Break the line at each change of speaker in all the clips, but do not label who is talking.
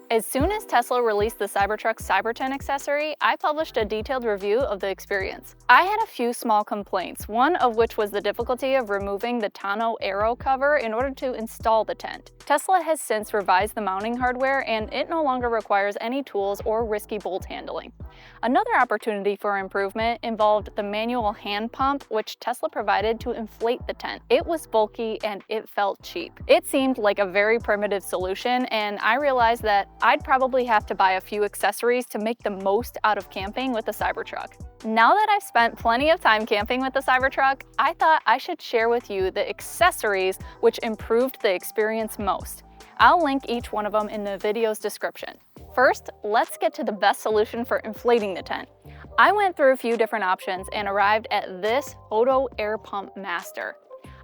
As soon as Tesla released the Cybertruck Cybertent accessory, I published a detailed review of the experience. I had a few small complaints, one of which was the difficulty of removing the tonneau arrow cover in order to install the tent. Tesla has since revised the mounting hardware, and it no longer requires any tools or risky bolt handling. Another opportunity for improvement involved the manual hand pump, which Tesla provided to inflate the tent. It was bulky and it felt cheap. It seemed like a very primitive solution, and I realized that I'd probably have to buy a few accessories to make the most out of camping with the Cybertruck. Now that I've spent plenty of time camping with the Cybertruck, I thought I should share with you the accessories which improved the experience most. I'll link each one of them in the video's description. First, let's get to the best solution for inflating the tent. I went through a few different options and arrived at this HOTO Air Pump Master.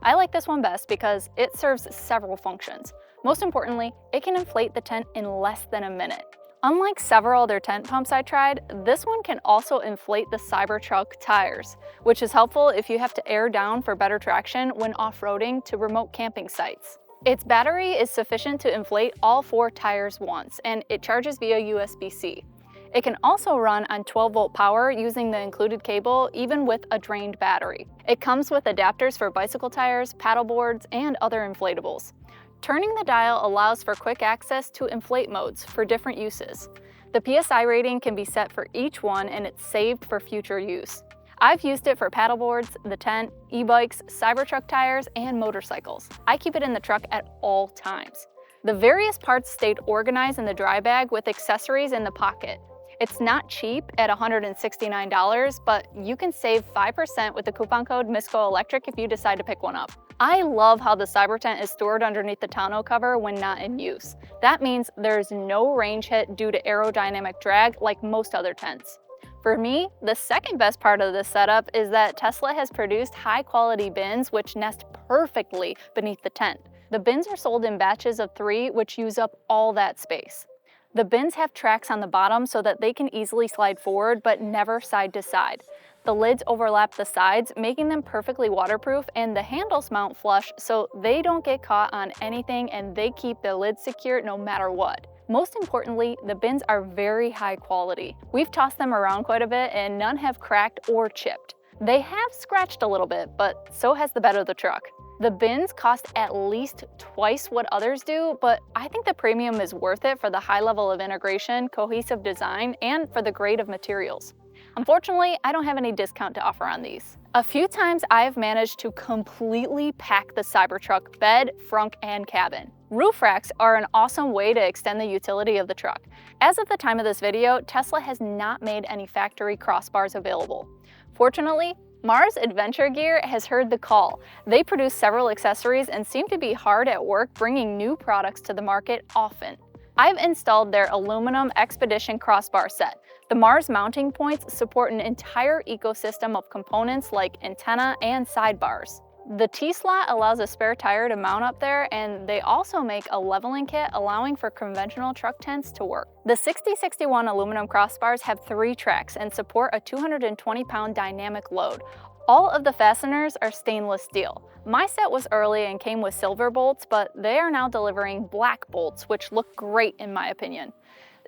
I like this one best because it serves several functions. Most importantly, it can inflate the tent in less than a minute. Unlike several other tent pumps I tried, this one can also inflate the Cybertruck tires, which is helpful if you have to air down for better traction when off-roading to remote camping sites. Its battery is sufficient to inflate all 4 tires once, and it charges via USB-C. It can also run on 12-volt power using the included cable, even with a drained battery. It comes with adapters for bicycle tires, paddle boards, and other inflatables. Turning the dial allows for quick access to inflate modes for different uses. The PSI rating can be set for each one, and it's saved for future use. I've used it for paddleboards, the tent, e-bikes, Cybertruck tires, and motorcycles. I keep it in the truck at all times. The various parts stayed organized in the dry bag with accessories in the pocket. It's not cheap at $169, but you can save 5% with the coupon code GoElectric if you decide to pick one up. I love how the Cybertent is stored underneath the tonneau cover when not in use. That means there's no range hit due to aerodynamic drag like most other tents. For me, the second best part of this setup is that Tesla has produced high-quality bins which nest perfectly beneath the tent. The bins are sold in batches of 3, which use up all that space. The bins have tracks on the bottom so that they can easily slide forward but never side to side. The lids overlap the sides, making them perfectly waterproof, and the handles mount flush so they don't get caught on anything and they keep the lid secure no matter what. Most importantly, the bins are very high quality. We've tossed them around quite a bit and none have cracked or chipped. They have scratched a little bit, but so has the bed of the truck. The bins cost at least twice what others do, but I think the premium is worth it for the high level of integration, cohesive design, and for the grade of materials. Unfortunately, I don't have any discount to offer on these. A few times I've managed to completely pack the Cybertruck bed, frunk, and cabin. Roof racks are an awesome way to extend the utility of the truck. As of the time of this video, Tesla has not made any factory crossbars available. Fortunately, Mars Adventure Gear has heard the call. They produce several accessories and seem to be hard at work bringing new products to the market often. I've installed their aluminum Expedition crossbar set. The Mars mounting points support an entire ecosystem of components like antenna and sidebars. The T-slot allows a spare tire to mount up there, and they also make a leveling kit allowing for conventional truck tents to work. The 6061 aluminum crossbars have 3 tracks and support a 220-pound dynamic load. All of the fasteners are stainless steel. My set was early and came with silver bolts, but they are now delivering black bolts, which look great in my opinion.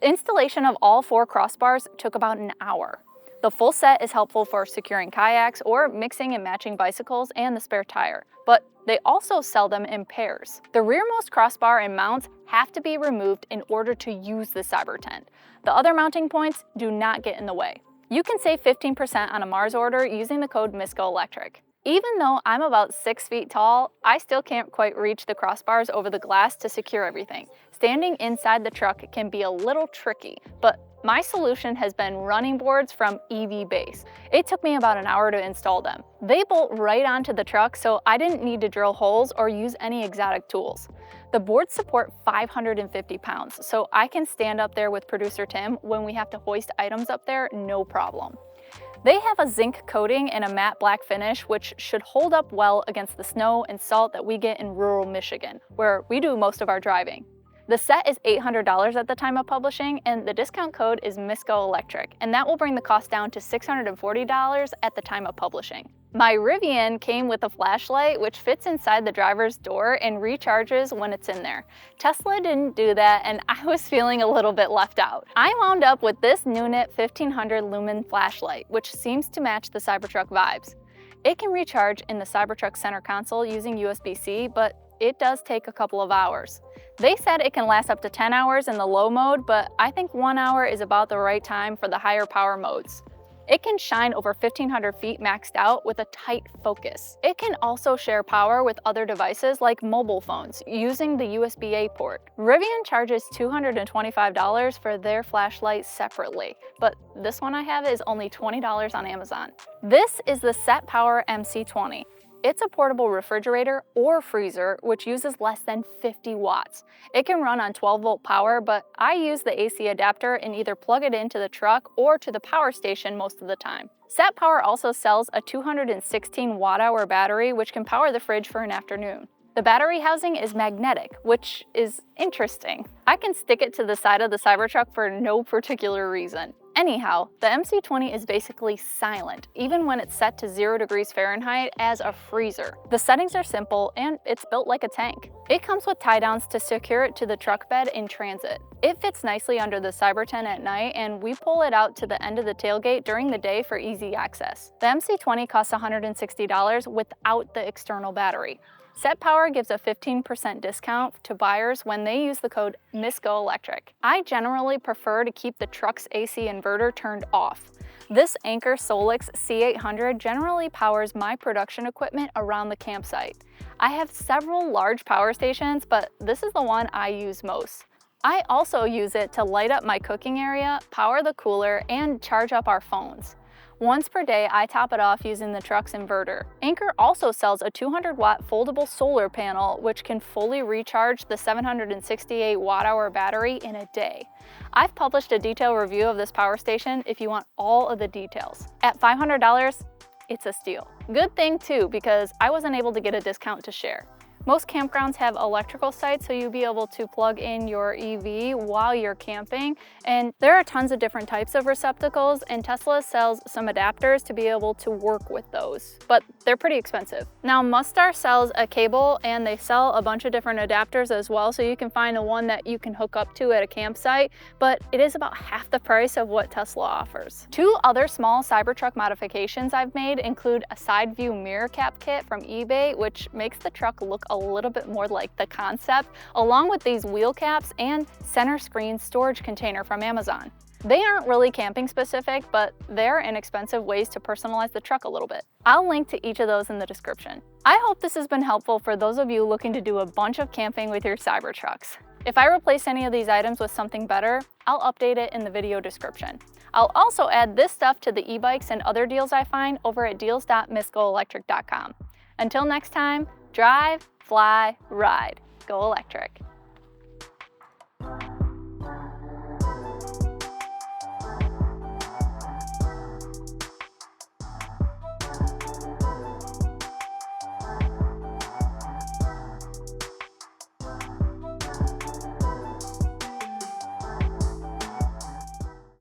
The installation of all 4 crossbars took about an hour. The full set is helpful for securing kayaks or mixing and matching bicycles and the spare tire, but they also sell them in pairs. The rearmost crossbar and mounts have to be removed in order to use the Cybertent. The other mounting points do not get in the way. You can save 15% on a Mars order using the code GoElectric. Even though I'm about 6 feet tall, I still can't quite reach the crossbars over the glass to secure everything. Standing inside the truck can be a little tricky, but my solution has been running boards from EV Base. It took me about an hour to install them. They bolt right onto the truck, so I didn't need to drill holes or use any exotic tools. The boards support 550 pounds, so I can stand up there with producer Tim when we have to hoist items up there, no problem. They have a zinc coating and a matte black finish, which should hold up well against the snow and salt that we get in rural Michigan, where we do most of our driving. The set is $800 at the time of publishing, and the discount code is GoElectric, and that will bring the cost down to $640 at the time of publishing. My Rivian came with a flashlight which fits inside the driver's door and recharges when it's in there. Tesla didn't do that, and I was feeling a little bit left out. I wound up with this Nunet 1500 lumen flashlight, which seems to match the Cybertruck vibes. It can recharge in the Cybertruck center console using USB-C, but it does take a couple of hours. They said it can last up to 10 hours in the low mode, but I think 1 hour is about the right time for the higher power modes. It can shine over 1,500 feet maxed out with a tight focus. It can also share power with other devices like mobile phones using the USB-A port. Rivian charges $225 for their flashlight separately, but this one I have is only $20 on Amazon. This is the Set Power MC20. It's a portable refrigerator or freezer which uses less than 50 watts. It can run on 12-volt power, but I use the AC adapter and either plug it into the truck or to the power station most of the time. Set Power also sells a 216 watt-hour battery which can power the fridge for an afternoon. The battery housing is magnetic, which is interesting. I can stick it to the side of the Cybertruck for no particular reason. Anyhow, the MC20 is basically silent, even when it's set to 0 degrees Fahrenheit as a freezer. The settings are simple and it's built like a tank. It comes with tie-downs to secure it to the truck bed in transit. It fits nicely under the Cybertent at night, and we pull it out to the end of the tailgate during the day for easy access. The MC20 costs $160 without the external battery. Set Power gives a 15% discount to buyers when they use the code GoElectric. I generally prefer to keep the truck's AC inverter turned off. This Anker Solix C800 generally powers my production equipment around the campsite. I have several large power stations, but this is the one I use most. I also use it to light up my cooking area, power the cooler, and charge up our phones. Once per day, I top it off using the truck's inverter. Anker also sells a 200-watt foldable solar panel which can fully recharge the 768 watt-hour battery in a day. I've published a detailed review of this power station if you want all of the details. At $500, it's a steal. Good thing too, because I wasn't able to get a discount to share. Most campgrounds have electrical sites, so you'll be able to plug in your EV while you're camping. And there are tons of different types of receptacles, and Tesla sells some adapters to be able to work with those, but they're pretty expensive. Now, Mustart sells a cable, and they sell a bunch of different adapters as well, so you can find the one that you can hook up to at a campsite, but it is about half the price of what Tesla offers. Two other small Cybertruck modifications I've made include a side view mirror cap kit from eBay, which makes the truck look a little bit more like the concept, along with these wheel caps and center screen storage container from Amazon. They aren't really camping specific, but they're inexpensive ways to personalize the truck a little bit. I'll link to each of those in the description. I hope this has been helpful for those of you looking to do a bunch of camping with your Cybertrucks. If I replace any of these items with something better, I'll update it in the video description. I'll also add this stuff to the e-bikes and other deals I find over at deals.missgoelectric.com. Until next time, drive, fly, ride. Go electric.